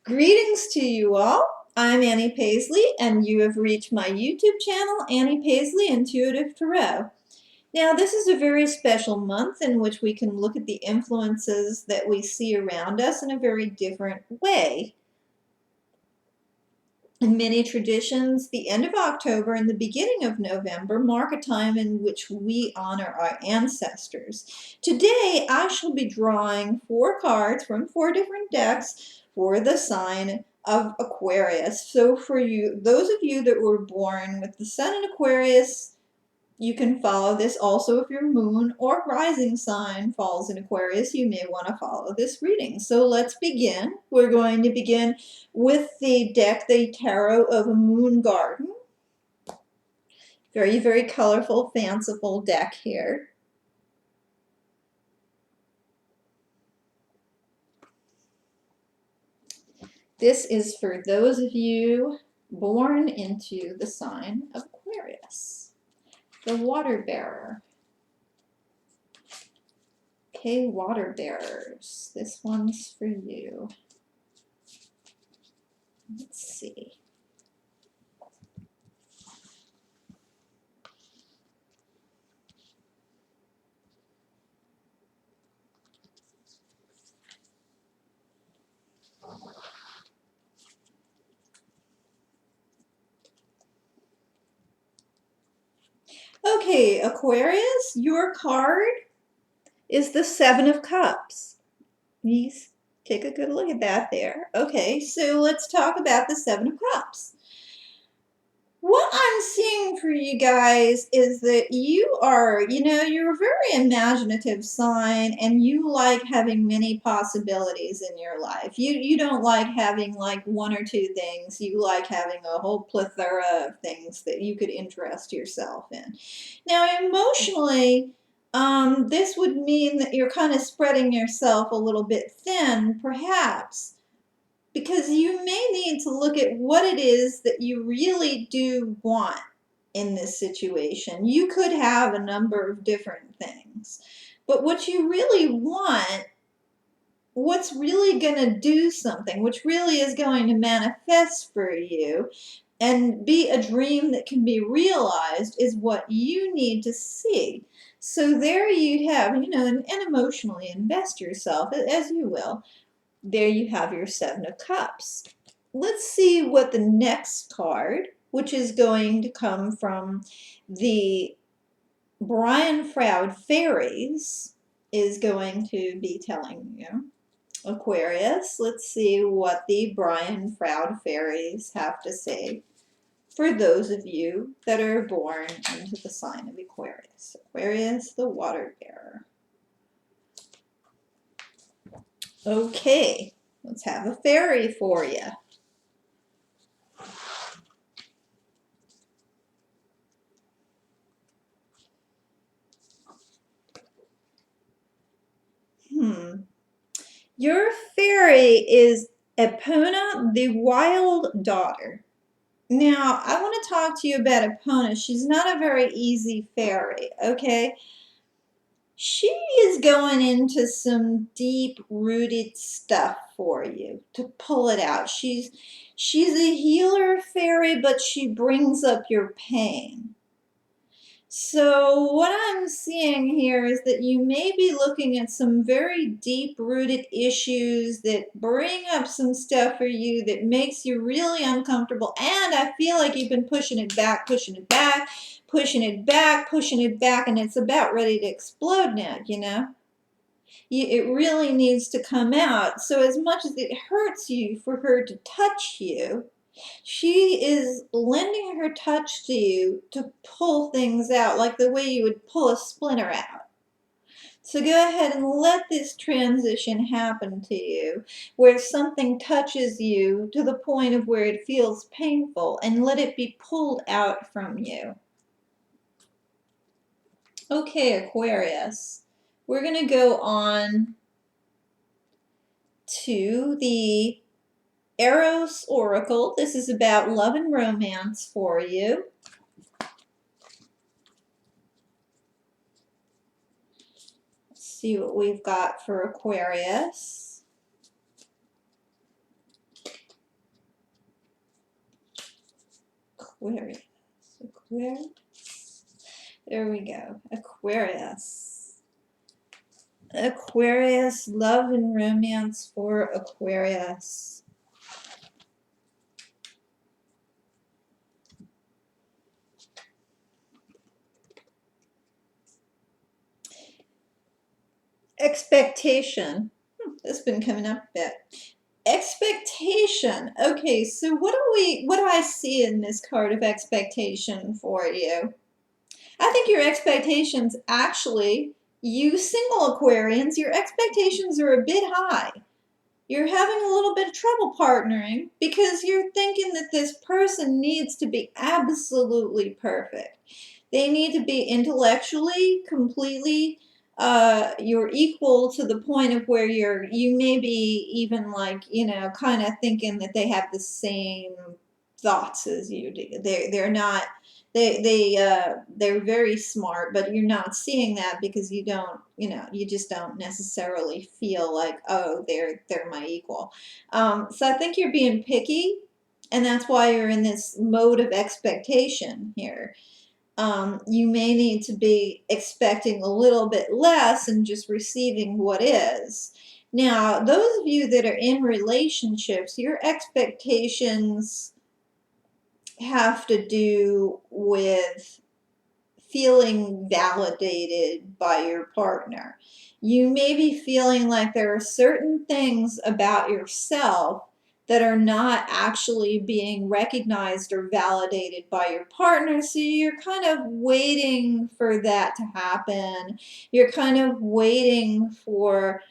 Greetings to you all. I'm Annie Paisley, and you have reached my YouTube channel, Annie Paisley Intuitive Tarot. Now, this is a very special month in which we can look at the influences that we see around us in a very different way. In many traditions, the end of October and the beginning of November mark a time in which we honor our ancestors. Today, I shall be drawing 4 cards from 4 different decks for the sign of Aquarius. So for you, those of you that were born with the sun in Aquarius, you can follow this. Also, if your moon or rising sign falls in Aquarius, you may want to follow this reading. So let's begin. We're going to begin with the deck, the Tarot of a Moon Garden. Very, very colorful, fanciful deck here. This is for those of you born into the sign of Aquarius, the water bearer. Okay, water bearers, this one's for you. Let's see. Okay, Aquarius, your card is the 7 of Cups. Please take a good look at that there. Okay, so let's talk about the 7 of Cups. What I'm seeing for you guys is that you are, you're a very imaginative sign, and you like having many possibilities in your life. You don't like having like 1 or 2 things. You like having a whole plethora of things that you could interest yourself in. Now, emotionally, this would mean that you're kind of spreading yourself a little bit thin, perhaps, because you may need to look at what it is that you really do want in this situation. You could have a number of different things, but what you really want, what's really going to do something, which really is going to manifest for you and be a dream that can be realized, is what you need to see. So there you have, and emotionally invest yourself as you will. There you have your 7 of Cups. Let's see what the next card, which is going to come from the Froud Fairies, is going to be telling you. Aquarius, let's see what the Froud Fairies have to say for those of you that are born into the sign of Aquarius. Aquarius, the water bearer. Okay, let's have a fairy for you. Your fairy is Epona, the wild daughter. Now, I want to talk to you about Epona. She's not a very easy fairy, okay? She is going into some deep-rooted stuff for you to pull it out. She's a healer fairy, but she brings up your pain. So what I'm seeing here is that you may be looking at some very deep-rooted issues that bring up some stuff for you that makes you really uncomfortable, and I feel like you've been pushing it back, pushing it back, pushing it back, pushing it back, and it's about ready to explode now, It really needs to come out. So as much as it hurts you for her to touch you, she is lending her touch to you to pull things out, like the way you would pull a splinter out. So go ahead and let this transition happen to you, where something touches you to the point of where it feels painful, and let it be pulled out from you. Okay, Aquarius, we're going to go on to the Eros Oracle. This is about love and romance for you. Let's see what we've got for Aquarius. Aquarius. Aquarius. There we go. Aquarius. Aquarius, love and romance for Aquarius. Expectation. This has been coming up a bit. Expectation. Okay, so what do I see in this card of expectation for you? I think your expectations actually, you single Aquarians, your expectations are a bit high. You're having a little bit of trouble partnering because you're thinking that this person needs to be absolutely perfect. They need to be intellectually completely you're equal to the point of where you may be even like, you know, kind of thinking that they have the same thoughts as you do. They're not they're very smart, but you're not seeing that because you don't, you know, you just don't necessarily feel like, oh, they're my equal. So I think you're being picky, and that's why you're in this mode of expectation here. You may need to be expecting a little bit less and just receiving what is. Now, those of you that are in relationships, your expectations have to do with feeling validated by your partner. You may be feeling like there are certain things about yourself that are not actually being recognized or validated by your partner, so you're kind of waiting for that to happen. You're kind of waiting for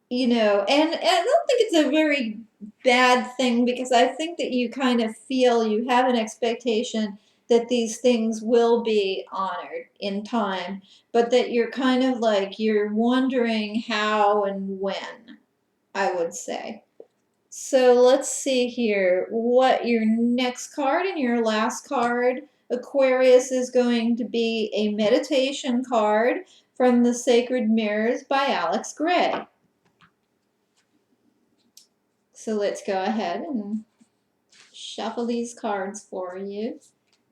you know, and I don't think it's a very bad thing, because I think that you kind of feel you have an expectation that these things will be honored in time, but that you're kind of like, you're wondering how and when, I would say. So let's see here what your next card and your last card, Aquarius, is going to be a meditation card from the Sacred Mirrors by Alex Gray. So let's go ahead and shuffle these cards for you.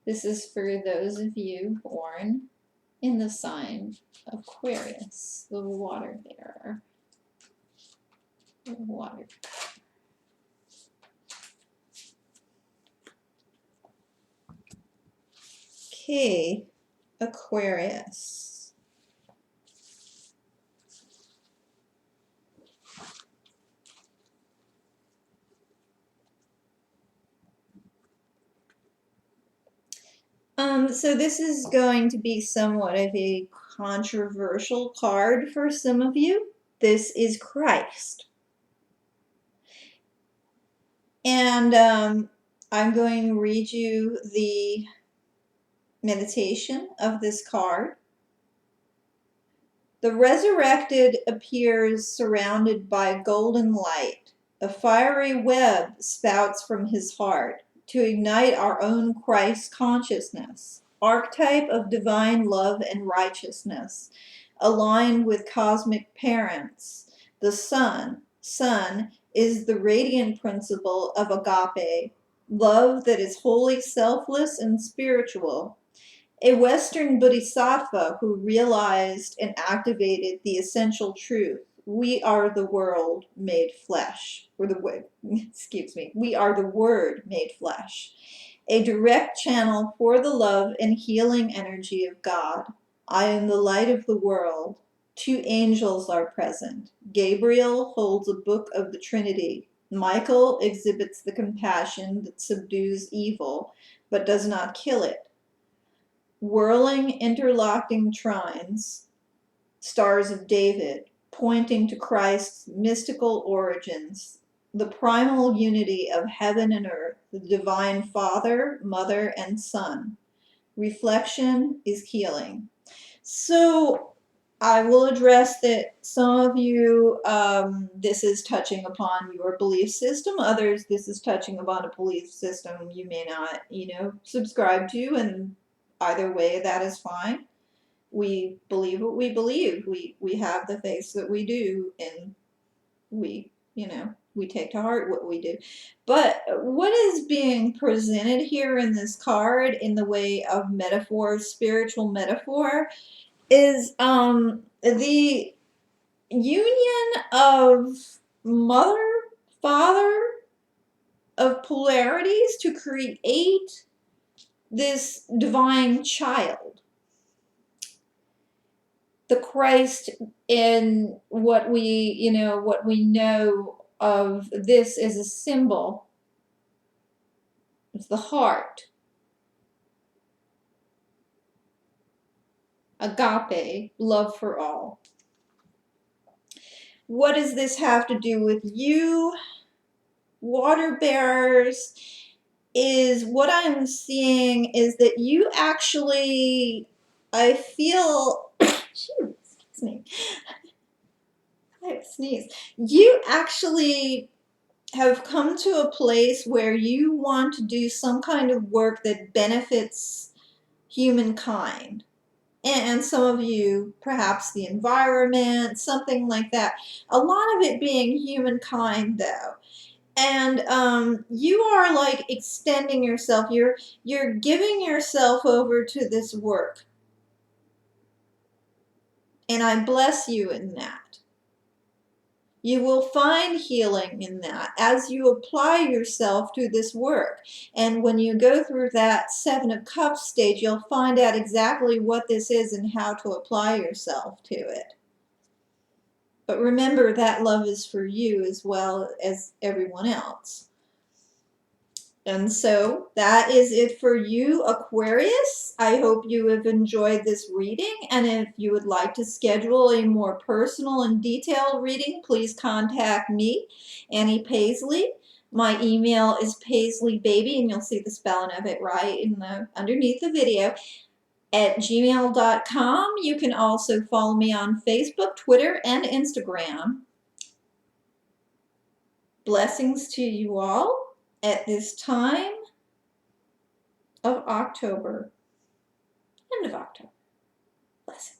This is for those of you born in the sign of Aquarius, the water bearer. The water. Okay, Aquarius. So this is going to be somewhat of a controversial card for some of you. This is Christ. And I'm going to read you the meditation of this card. The resurrected appears surrounded by golden light. A fiery web spouts from his heart to ignite our own Christ consciousness, archetype of divine love and righteousness, aligned with cosmic parents. The sun is the radiant principle of agape, love that is wholly selfless and spiritual. A Western bodhisattva who realized and activated the essential truth. We are the world made flesh, or we are the Word made flesh. A direct channel for the love and healing energy of God. I am the light of the world. 2 angels are present. Gabriel holds a book of the Trinity. Michael exhibits the compassion that subdues evil, but does not kill it. Whirling, interlocking trines, stars of David, pointing to Christ's mystical origins, the primal unity of heaven and earth, the divine Father, Mother, and Son. Reflection is healing. So I will address that some of you, this is touching upon your belief system. Others, this is touching upon a belief system you may not, subscribe to, and either way, that is fine. We believe what we believe. We have the faith that we do, and we, we take to heart what we do. But what is being presented here in this card in the way of metaphor, spiritual metaphor, is the union of mother, father, of polarities to create this divine child. The Christ in what we know of this as a symbol. It's the heart. Agape, love for all. What does this have to do with you, water bearers? Is what I'm seeing is that you actually, I feel, excuse me, I have a sneeze. You actually have come to a place where you want to do some kind of work that benefits humankind. And some of you, perhaps the environment, something like that. A lot of it being humankind, though. And you are like extending yourself. You're giving yourself over to this work. And I bless you in that. You will find healing in that as you apply yourself to this work. And when you go through that Seven of Cups stage, you'll find out exactly what this is and how to apply yourself to it. But remember, that love is for you as well as everyone else. And so that is it for you, Aquarius. I hope you have enjoyed this reading. And if you would like to schedule a more personal and detailed reading, please contact me, Annie Paisley. My email is paisleywbaby, and you'll see the spelling of it right underneath the video, at gmail.com. You can also follow me on Facebook, Twitter, and Instagram. Blessings to you all at this time of October, end of October. Blessings.